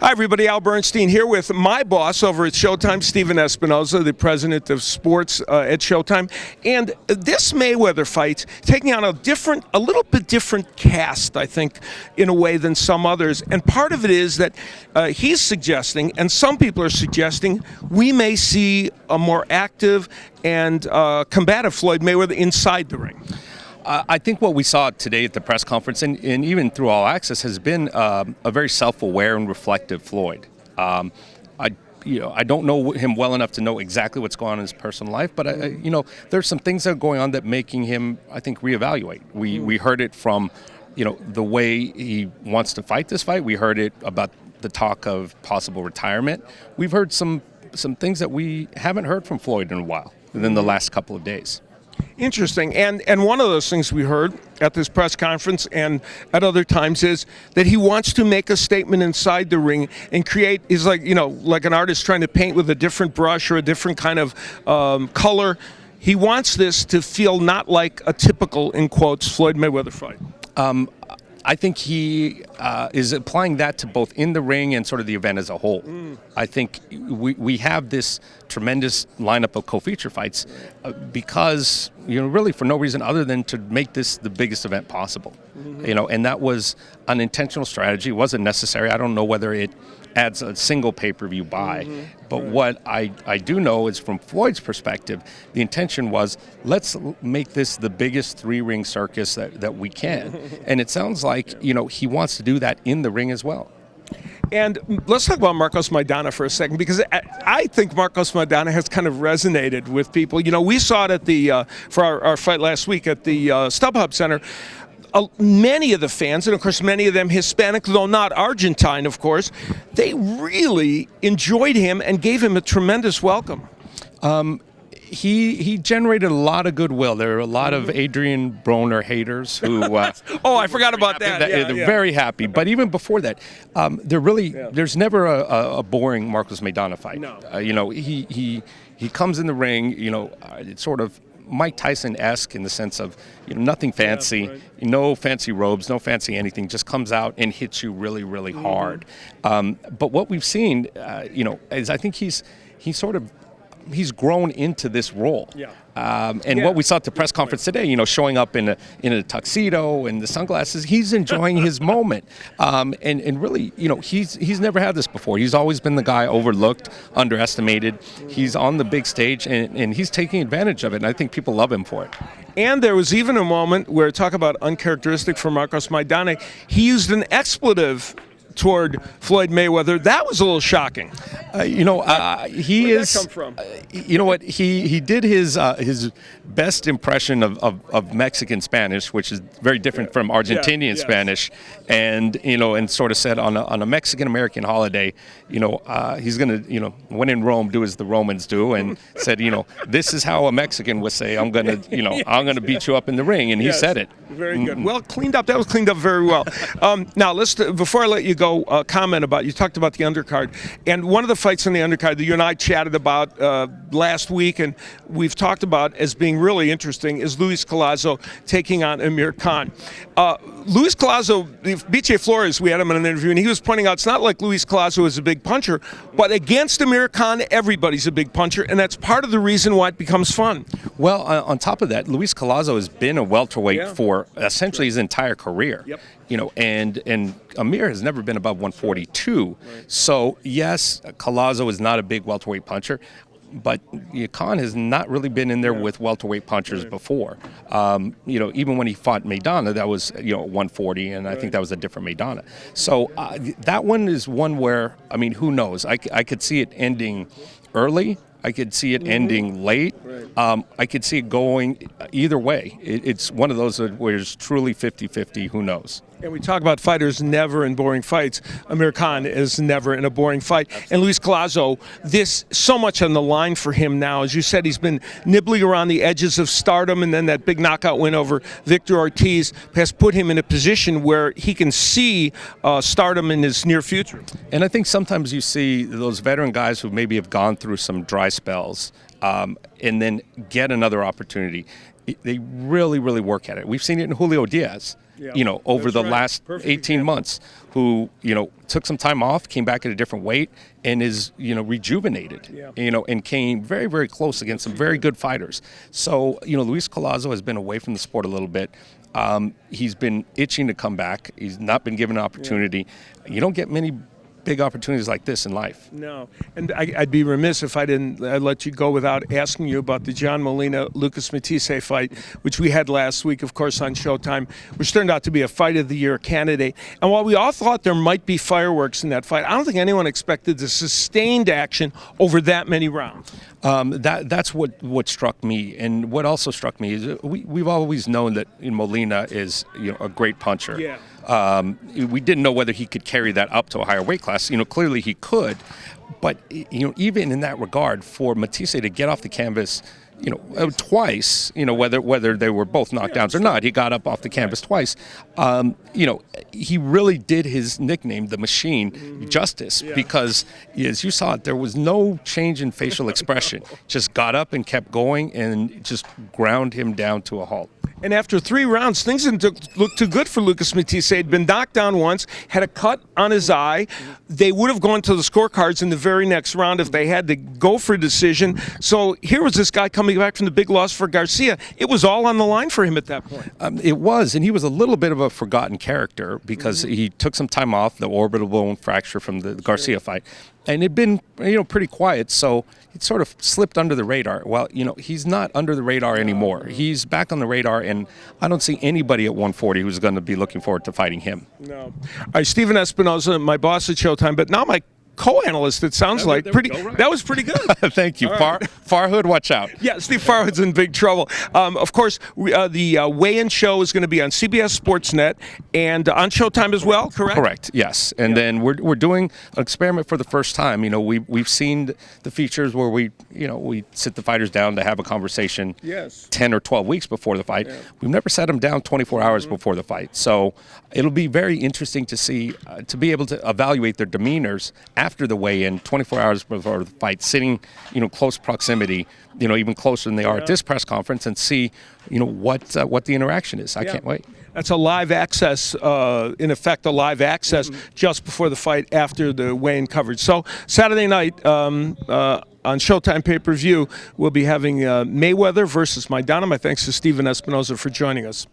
Hi, everybody. Al Bernstein here with my boss over at Showtime, Stephen Espinoza, the president of sports at Showtime. And this Mayweather fight taking on a little bit different cast, I think, in a way than some others. And part of it is that he's suggesting, and some people are suggesting, we may see a more active and combative Floyd Mayweather inside the ring. I think what we saw today at the press conference and even through All Access has been a very self-aware and reflective Floyd. I don't know him well enough to know exactly what's going on in his personal life, but there's some things that are going on that making him, I think, reevaluate. We heard it from, the way he wants to fight this fight. We heard it about the talk of possible retirement. We've heard some things that we haven't heard from Floyd in a while, within the last couple of days. Interesting. And one of those things we heard at this press conference and at other times is that he wants to make a statement inside the ring and create, is like an artist trying to paint with a different brush or a different kind of color. He wants this to feel not like a typical, in quotes, Floyd Mayweather fight. I think he is applying that to both in the ring and sort of the event as a whole. I think we have this tremendous lineup of co-feature fights because, really for no reason other than to make this the biggest event possible. And that was an intentional strategy. It wasn't necessary. I don't know whether it adds a single pay-per-view buy. But what I do know is from Floyd's perspective, the intention was, let's make this the biggest three-ring circus that we can. And it sounds like, he wants to do that in the ring as well. And let's talk about Marcos Maidana for a second, because I think Marcos Maidana has kind of resonated with people. We saw it at for our fight last week at the StubHub Center. Many of the fans, and of course many of them Hispanic, though not Argentine, of course, they really enjoyed him and gave him a tremendous welcome. He generated a lot of goodwill. There are a lot of Adrian Broner haters who. Oh, I forgot about that. They're very happy. But even before that, there's never a boring Marcos Maidana fight. No. He comes in the ring. It's sort of Mike Tyson-esque in the sense of nothing fancy, no fancy robes, no fancy anything, just comes out and hits you really, really hard. But what we've seen, is I think he's grown into this role. What we saw at the press conference today, showing up in a tuxedo and the sunglasses, he's enjoying his moment. And really, he's never had this before. He's always been the guy overlooked, underestimated. He's on the big stage and he's taking advantage of it. And I think people love him for it. And there was even a moment where, talk about uncharacteristic for Marcos Maidana, he used an expletive toward Floyd Mayweather. That was a little shocking. Where did that come from? You know what? He did his best impression of Mexican Spanish, which is very different from Argentinian Spanish, and sort of said on a Mexican American holiday, he's gonna when in Rome do as the Romans do, and said this is how a Mexican would say I'm gonna I'm gonna beat you up in the ring, and he said it. Very good. Well, cleaned up. That was cleaned up very well. Now let's before I let you go, comment about, you talked about the undercard, and one of the fights on the undercard that you and I chatted about last week, and we've talked about as being really interesting, is Luis Collazo taking on Amir Khan. Luis Collazo, BJ Flores, we had him in an interview, and he was pointing out it's not like Luis Collazo is a big puncher, but against Amir Khan, everybody's a big puncher, and that's part of the reason why it becomes fun. Well, on top of that, Luis Collazo has been a welterweight for essentially his entire career. And Amir has never been above 142. So yes, Collazo is not a big welterweight puncher, but Khan has not really been in there with welterweight punchers before. Even when he fought Maidana, that was 140, and I think that was a different Maidana. So that one is one where, who knows? I could see it ending early. I could see it ending late. I could see it going either way. It's one of those where it's truly 50-50. Who knows? And we talk about fighters never in boring fights. Amir Khan is never in a boring fight. And Luis Collazo, this so much on the line for him now. As you said, he's been nibbling around the edges of stardom, and then that big knockout win over Victor Ortiz has put him in a position where he can see stardom in his near future. And I think sometimes you see those veteran guys who maybe have gone through some dry spells and then get another opportunity. They really, really work at it. We've seen it in Julio Diaz. over the right. last Perfect 18 example. months, who, took some time off, came back at a different weight, and is, rejuvenated, and came very, very close against some very good fighters. So, Luis Collazo has been away from the sport a little bit. He's been itching to come back. He's not been given an opportunity. You don't get many big opportunities like this in life. No, and I'd be remiss if I didn't let you go without asking you about the John Molina-Lucas Matthysse fight, which we had last week, of course, on Showtime, which turned out to be a Fight of the Year candidate. And while we all thought there might be fireworks in that fight, I don't think anyone expected the sustained action over that many rounds. That's what struck me, and what also struck me is we've always known that Molina is a great puncher. Yeah. We didn't know whether he could carry that up to a higher weight class. Clearly he could, but even in that regard, for Matthysse to get off the canvas, twice, whether they were both knockdowns or not, he got up off the canvas twice. He really did his nickname, the Machine, justice, because as you saw it, there was no change in facial expression. Just got up and kept going and just ground him down to a halt. And after 3 rounds, things didn't look too good for Lucas Matthysse. He'd been knocked down once, had a cut on his eye. They would have gone to the scorecards in the very next round if they had to go for a decision. So here was this guy coming back from the big loss for Garcia. It was all on the line for him at that point. It was, and he was a little bit of a forgotten character because he took some time off, the orbital bone fracture from the Garcia fight. And it'd been, pretty quiet, so it sort of slipped under the radar. Well, he's not under the radar anymore. He's back on the radar, and I don't see anybody at 140 who's going to be looking forward to fighting him. No. All right, Stephen Espinoza, my boss at Showtime, but now my co-analyst, it sounds like. That was pretty good. Thank you. Farhood, watch out. Yeah, Steve Farhood's in big trouble. Of course, the weigh-in show is going to be on CBS Sportsnet and on Showtime as well, correct? Correct, yes. And then we're doing an experiment for the first time. We've seen the features where we sit the fighters down to have a conversation 10 or 12 weeks before the fight. Yeah. We've never sat them down 24 hours before the fight. So it'll be very interesting to see, to be able to evaluate their demeanors after the weigh-in, 24 hours before the fight, sitting, close proximity, even closer than they are at this press conference, and see, what the interaction is. I can't wait. That's a live access, in effect, a live access just before the fight, after the weigh-in coverage. So Saturday night on Showtime pay-per-view, we'll be having Mayweather versus Maidana. My thanks to Stephen Espinoza for joining us.